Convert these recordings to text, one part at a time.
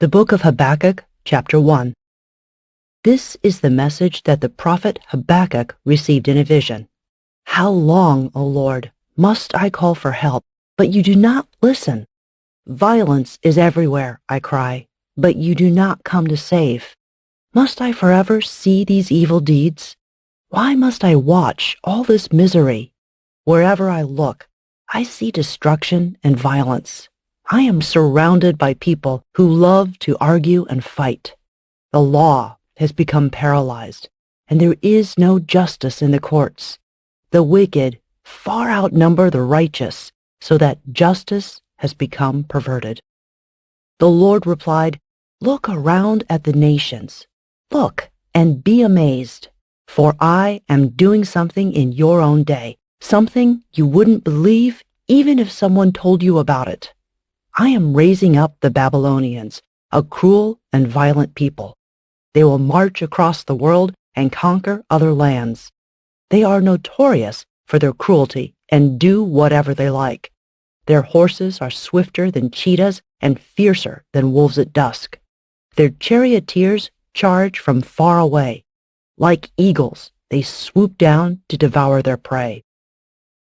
The Book of Habakkuk, chapter 1. This is the message that the prophet Habakkuk received in a vision. How long, O Lord, must I call for help, but you do not listen? Violence is everywhere, I cry, but you do not come to save. Must I forever see these evil deeds? Why must I watch all this misery? Wherever I look, I see destruction and violence. I am surrounded by people who love to argue and fight. The law has become paralyzed, and there is no justice in the courts. The wicked far outnumber the righteous, so that justice has become perverted. The Lord replied, "Look around at the nations. Look and be amazed, for I am doing something in your own day, something you wouldn't believe even if someone told you about it. I am raising up the Babylonians, a cruel and violent people. They will march across the world and conquer other lands. They are notorious for their cruelty and do whatever they like. Their horses are swifter than cheetahs and fiercer than wolves at dusk. Their charioteers charge from far away. Like eagles, they swoop down to devour their prey.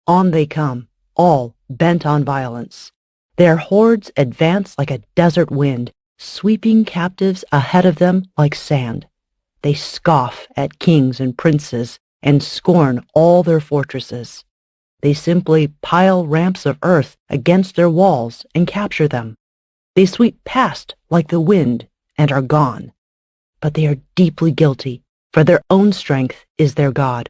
On they come, all bent on violence. Their hordes advance like a desert wind, sweeping captives ahead of them like sand. They scoff at kings and princes and scorn all their fortresses. They simply pile ramps of earth against their walls and capture them. They sweep past like the wind and are gone. But they are deeply guilty, for their own strength is their God.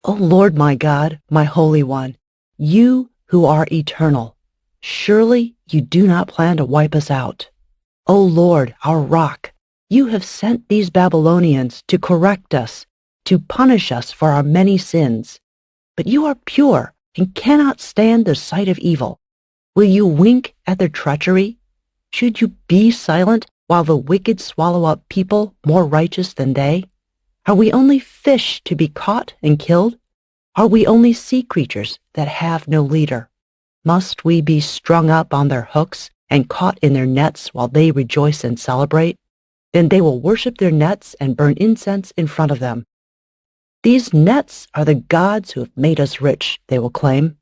O Lord my God, my Holy One, you who are eternal, surely you do not plan to wipe us out. O Lord, our rock, you have sent these Babylonians to correct us, to punish us for our many sins. But you are pure and cannot stand the sight of evil. Will you wink at their treachery? Should you be silent while the wicked swallow up people more righteous than they? Are we only fish to be caught and killed? Are we only sea creatures that have no leader? Must we be strung up on their hooks and caught in their nets while they rejoice and celebrate? Then they will worship their nets and burn incense in front of them. These nets are the gods who have made us rich, they will claim.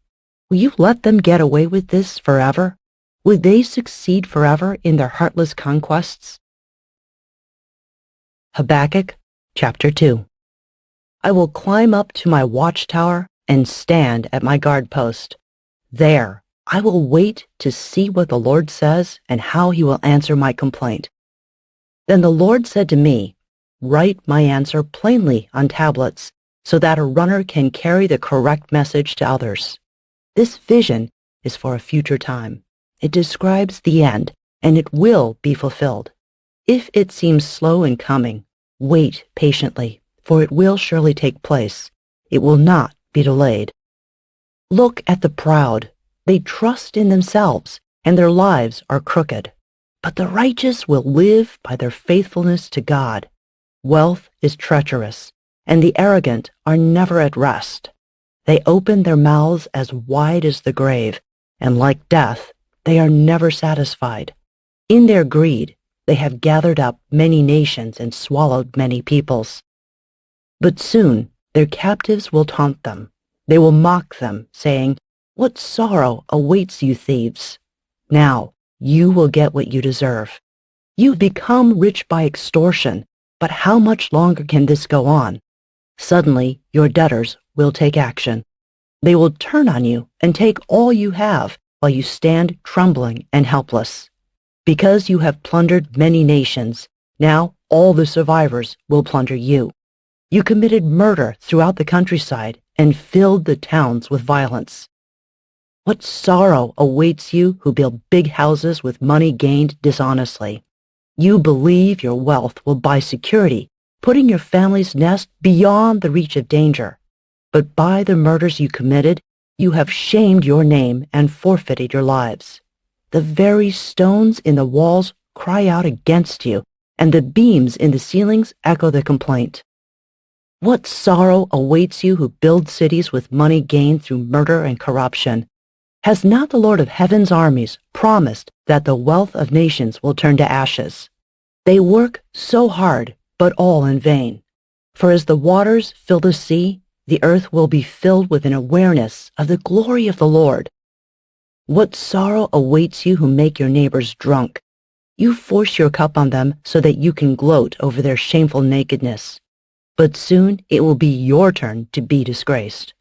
Will you let them get away with this forever? Will they succeed forever in their heartless conquests? Habakkuk, chapter 2. I will climb up to my watchtower and stand at my guard post. There, I will wait to see what the Lord says and how he will answer my complaint. Then the Lord said to me, "Write my answer plainly on tablets, so that a runner can carry the correct message to others." This vision is for a future time. It describes the end, and it will be fulfilled. If it seems slow in coming, wait patiently, for it will surely take place. It will not be delayed. Look at the proud. They trust in themselves, and their lives are crooked. But the righteous will live by their faithfulness to God. Wealth is treacherous, and the arrogant are never at rest. They open their mouths as wide as the grave, and like death, they are never satisfied. In their greed, they have gathered up many nations and swallowed many peoples. But soon their captives will taunt them. They will mock them, saying, "What sorrow awaits you thieves? Now you will get what you deserve. You've become rich by extortion, but how much longer can this go on? Suddenly your debtors will take action. They will turn on you and take all you have while you stand trembling and helpless. Because you have plundered many nations, now all the survivors will plunder you. You committed murder throughout the countryside and filled the towns with violence. What sorrow awaits you who build big houses with money gained dishonestly. You believe your wealth will buy security, putting your family's nest beyond the reach of danger. But by the murders you committed, you have shamed your name and forfeited your lives. The very stones in the walls cry out against you, and the beams in the ceilings echo the complaint. What sorrow awaits you who build cities with money gained through murder and corruption. Has not the Lord of heaven's armies promised that the wealth of nations will turn to ashes? They work so hard, but all in vain. For as the waters fill the sea, the earth will be filled with an awareness of the glory of the Lord. What sorrow awaits you who make your neighbors drunk? You force your cup on them so that you can gloat over their shameful nakedness. But soon it will be your turn to be disgraced.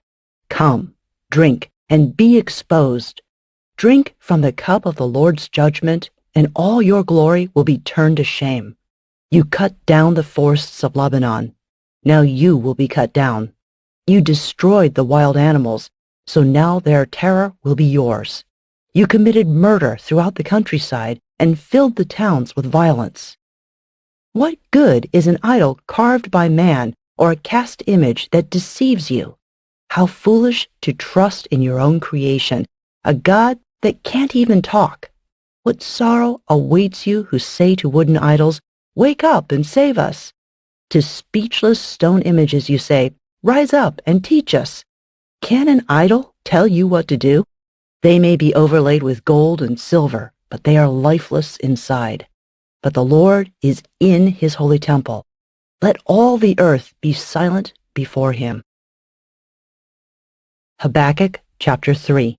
Come, drink, and be exposed. Drink from the cup of the Lord's judgment, and all your glory will be turned to shame. You cut down the forests of Lebanon. Now you will be cut down. You destroyed the wild animals, so now their terror will be yours. You committed murder throughout the countryside and filled the towns with violence. What good is an idol carved by man or a cast image that deceives you? How foolish to trust in your own creation, a God that can't even talk. What sorrow awaits you who say to wooden idols, "Wake up and save us." To speechless stone images you say, "Rise up and teach us." Can an idol tell you what to do? They may be overlaid with gold and silver, but they are lifeless inside. But the Lord is in his holy temple. Let all the earth be silent before him. Habakkuk chapter 3.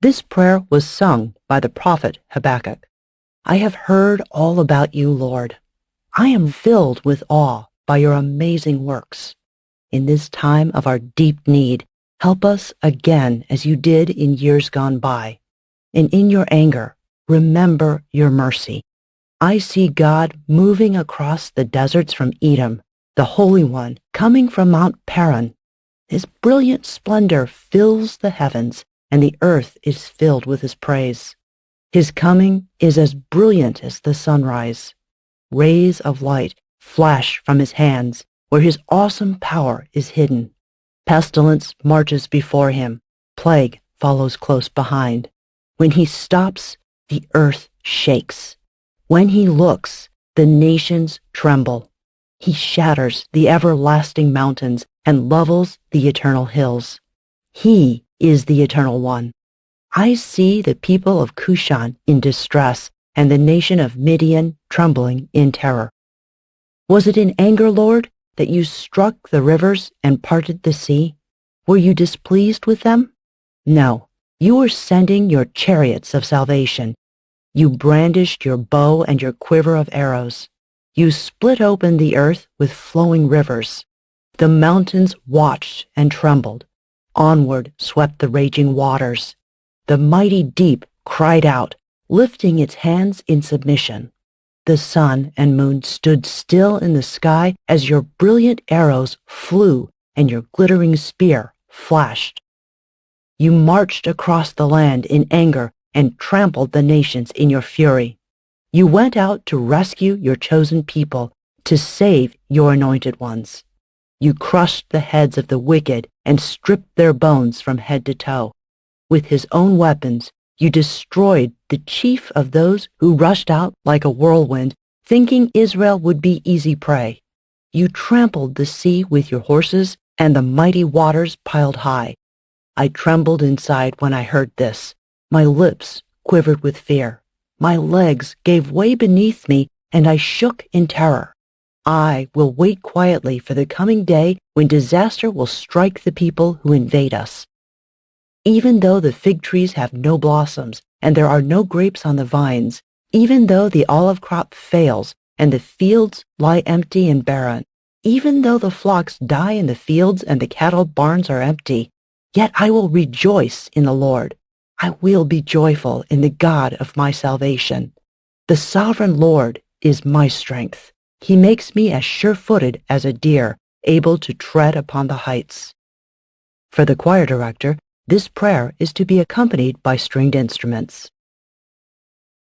This prayer was sung by the prophet Habakkuk. I have heard all about you, Lord. I am filled with awe by your amazing works. In this time of our deep need, help us again as you did in years gone by. And in your anger, remember your mercy. I see God moving across the deserts from Edom, the Holy One coming from Mount Paran. His brilliant splendor fills the heavens, and the earth is filled with his praise. His coming is as brilliant as the sunrise. Rays of light flash from his hands, where his awesome power is hidden. Pestilence marches before him. Plague follows close behind. When he stops, the earth shakes. When he looks, the nations tremble. He shatters the everlasting mountains and levels the eternal hills. He is the Eternal One. I see the people of Cushan in distress and the nation of Midian trembling in terror. Was it in anger, Lord, that you struck the rivers and parted the sea? Were you displeased with them? No, you were sending your chariots of salvation. You brandished your bow and your quiver of arrows. You split open the earth with flowing rivers. The mountains watched and trembled. Onward swept the raging waters. The mighty deep cried out, lifting its hands in submission. The sun and moon stood still in the sky as your brilliant arrows flew and your glittering spear flashed. You marched across the land in anger and trampled the nations in your fury. You went out to rescue your chosen people, to save your anointed ones. You crushed the heads of the wicked and stripped their bones from head to toe. With his own weapons, you destroyed the chief of those who rushed out like a whirlwind, thinking Israel would be easy prey. You trampled the sea with your horses, and the mighty waters piled high. I trembled inside when I heard this. My lips quivered with fear. My legs gave way beneath me, and I shook in terror. I will wait quietly for the coming day when disaster will strike the people who invade us. Even though the fig trees have no blossoms and there are no grapes on the vines, even though the olive crop fails and the fields lie empty and barren, even though the flocks die in the fields and the cattle barns are empty, yet I will rejoice in the Lord. I will be joyful in the God of my salvation. The sovereign Lord is my strength. He makes me as sure-footed as a deer, able to tread upon the heights. For the choir director, this prayer is to be accompanied by stringed instruments.